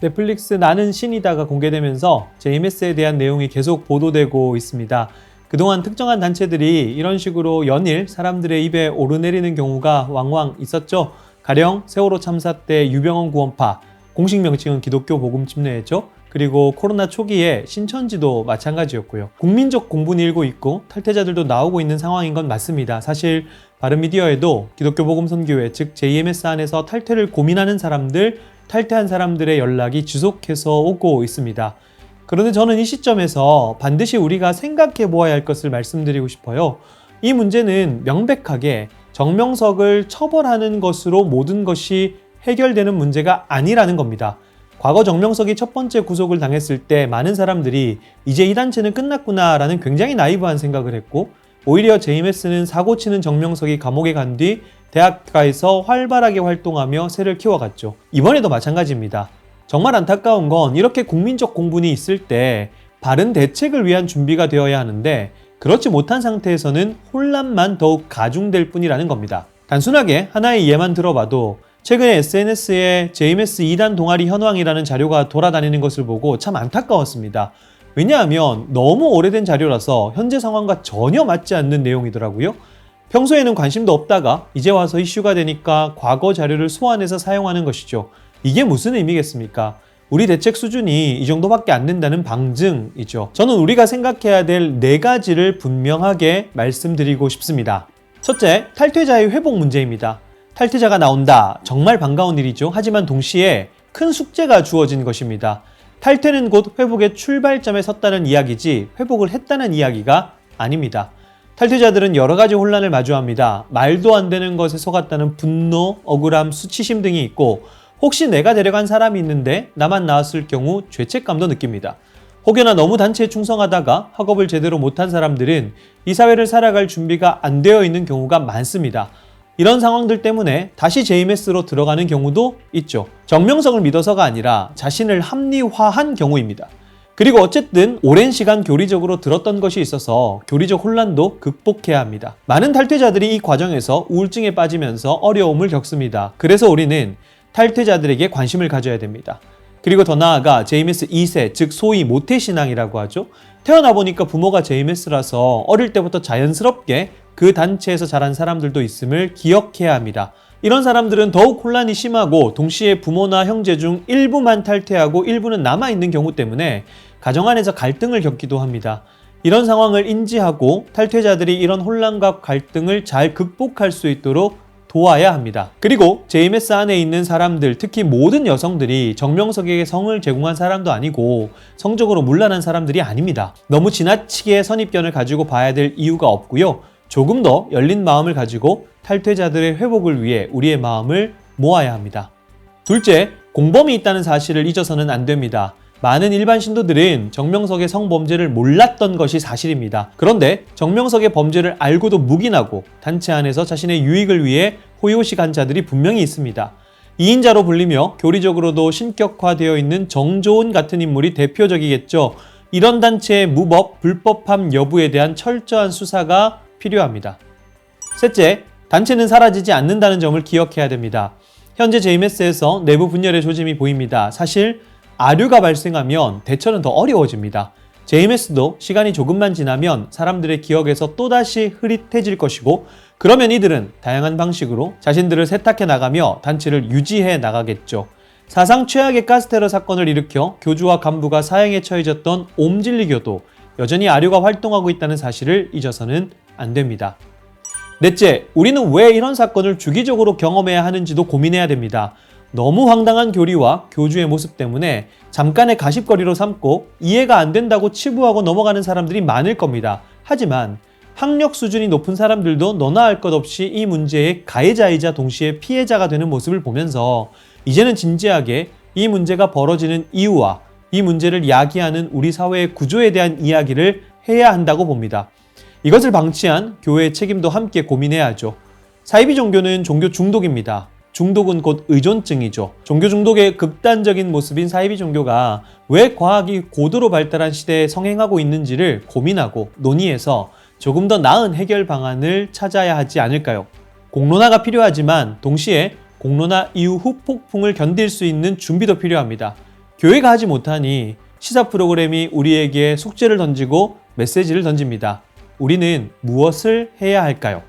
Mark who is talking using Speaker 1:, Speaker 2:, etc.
Speaker 1: 넷플릭스 나는 신이다가 공개되면서 JMS에 대한 내용이 계속 보도되고 있습니다. 그동안 특정한 단체들이 이런 식으로 연일 사람들의 입에 오르내리는 경우가 왕왕 있었죠. 가령 세월호 참사 때 유병언 구원파, 공식 명칭은 기독교 복음 침례였죠. 그리고 코로나 초기에 신천지도 마찬가지였고요. 국민적 공분이 일고 있고 탈퇴자들도 나오고 있는 상황인 건 맞습니다. 사실 바른미디어에도 기독교 복음 선교회 즉 JMS 안에서 탈퇴를 고민하는 사람들, 탈퇴한 사람들의 연락이 지속해서 오고 있습니다. 그런데 저는 이 시점에서 반드시 우리가 생각해 보아야 할 것을 말씀드리고 싶어요. 이 문제는 명백하게 정명석을 처벌하는 것으로 모든 것이 해결되는 문제가 아니라는 겁니다. 과거 정명석이 첫 번째 구속을 당했을 때 많은 사람들이 이제 이 단체는 끝났구나 라는 굉장히 나이브한 생각을 했고, 오히려 JMS는 사고치는 정명석이 감옥에 간 뒤 대학가에서 활발하게 활동하며 새를 키워갔죠. 이번에도 마찬가지입니다. 정말 안타까운 건 이렇게 국민적 공분이 있을 때 바른 대책을 위한 준비가 되어야 하는데 그렇지 못한 상태에서는 혼란만 더욱 가중될 뿐이라는 겁니다. 단순하게 하나의 예만 들어봐도 최근에 SNS에 JMS 2단 동아리 현황이라는 자료가 돌아다니는 것을 보고 참 안타까웠습니다. 왜냐하면 너무 오래된 자료라서 현재 상황과 전혀 맞지 않는 내용이더라고요. 평소에는 관심도 없다가 이제 와서 이슈가 되니까 과거 자료를 소환해서 사용하는 것이죠. 이게 무슨 의미겠습니까? 우리 대책 수준이 이 정도밖에 안 된다는 방증이죠. 저는 우리가 생각해야 될 4가지를 분명하게 말씀드리고 싶습니다. 첫째, 탈퇴자의 회복 문제입니다. 탈퇴자가 나온다. 정말 반가운 일이죠. 하지만 동시에 큰 숙제가 주어진 것입니다. 탈퇴는 곧 회복의 출발점에 섰다는 이야기지 회복을 했다는 이야기가 아닙니다. 탈퇴자들은 여러 가지 혼란을 마주합니다. 말도 안 되는 것에 속았다는 분노, 억울함, 수치심 등이 있고 혹시 내가 데려간 사람이 있는데 나만 나왔을 경우 죄책감도 느낍니다. 혹여나 너무 단체에 충성하다가 학업을 제대로 못한 사람들은 이 사회를 살아갈 준비가 안 되어 있는 경우가 많습니다. 이런 상황들 때문에 다시 JMS로 들어가는 경우도 있죠. 정명석을 믿어서가 아니라 자신을 합리화한 경우입니다. 그리고 어쨌든 오랜 시간 교리적으로 들었던 것이 있어서 교리적 혼란도 극복해야 합니다. 많은 탈퇴자들이 이 과정에서 우울증에 빠지면서 어려움을 겪습니다. 그래서 우리는 탈퇴자들에게 관심을 가져야 됩니다. 그리고 더 나아가 JMS 2세, 즉 소위 모태신앙이라고 하죠. 태어나 보니까 부모가 JMS라서 어릴 때부터 자연스럽게 그 단체에서 자란 사람들도 있음을 기억해야 합니다. 이런 사람들은 더욱 혼란이 심하고 동시에 부모나 형제 중 일부만 탈퇴하고 일부는 남아있는 경우 때문에 가정 안에서 갈등을 겪기도 합니다. 이런 상황을 인지하고 탈퇴자들이 이런 혼란과 갈등을 잘 극복할 수 있도록 도와야 합니다. 그리고 JMS 안에 있는 사람들, 특히 모든 여성들이 정명석에게 성을 제공한 사람도 아니고 성적으로 문란한 사람들이 아닙니다. 너무 지나치게 선입견을 가지고 봐야 될 이유가 없고요. 조금 더 열린 마음을 가지고 탈퇴자들의 회복을 위해 우리의 마음을 모아야 합니다. 둘째, 공범이 있다는 사실을 잊어서는 안 됩니다. 많은 일반 신도들은 정명석의 성범죄를 몰랐던 것이 사실입니다. 그런데 정명석의 범죄를 알고도 묵인하고 단체 안에서 자신의 유익을 위해 호요식한 자들이 분명히 있습니다. 2인자로 불리며 교리적으로도 신격화되어 있는 정조은 같은 인물이 대표적이겠죠. 이런 단체의 무법, 불법함 여부에 대한 철저한 수사가 필요합니다. 셋째, 단체는 사라지지 않는다는 점을 기억해야 됩니다. 현재 JMS에서 내부 분열의 조짐이 보입니다. 사실 아류가 발생하면 대처는 더 어려워집니다. JMS도 시간이 조금만 지나면 사람들의 기억에서 또다시 흐릿해질 것이고 그러면 이들은 다양한 방식으로 자신들을 세탁해 나가며 단체를 유지해 나가겠죠. 사상 최악의 가스테러 사건을 일으켜 교주와 간부가 사형에 처해졌던 옴진리교도 여전히 아류가 활동하고 있다는 사실을 잊어서는 안 됩니다. 넷째, 우리는 왜 이런 사건을 주기적으로 경험해야 하는지도 고민해야 됩니다. 너무 황당한 교리와 교주의 모습 때문에 잠깐의 가십거리로 삼고 이해가 안 된다고 치부하고 넘어가는 사람들이 많을 겁니다. 하지만 학력 수준이 높은 사람들도 너나 할 것 없이 이 문제의 가해자이자 동시에 피해자가 되는 모습을 보면서 이제는 진지하게 이 문제가 벌어지는 이유와 이 문제를 야기하는 우리 사회의 구조에 대한 이야기를 해야 한다고 봅니다. 이것을 방치한 교회의 책임도 함께 고민해야 하죠. 사이비 종교는 종교 중독입니다. 중독은 곧 의존증이죠. 종교 중독의 극단적인 모습인 사이비 종교가 왜 과학이 고도로 발달한 시대에 성행하고 있는지를 고민하고 논의해서 조금 더 나은 해결 방안을 찾아야 하지 않을까요? 공론화가 필요하지만 동시에 공론화 이후 후폭풍을 견딜 수 있는 준비도 필요합니다. 교회가 하지 못하니 시사 프로그램이 우리에게 숙제를 던지고 메시지를 던집니다. 우리는 무엇을 해야 할까요?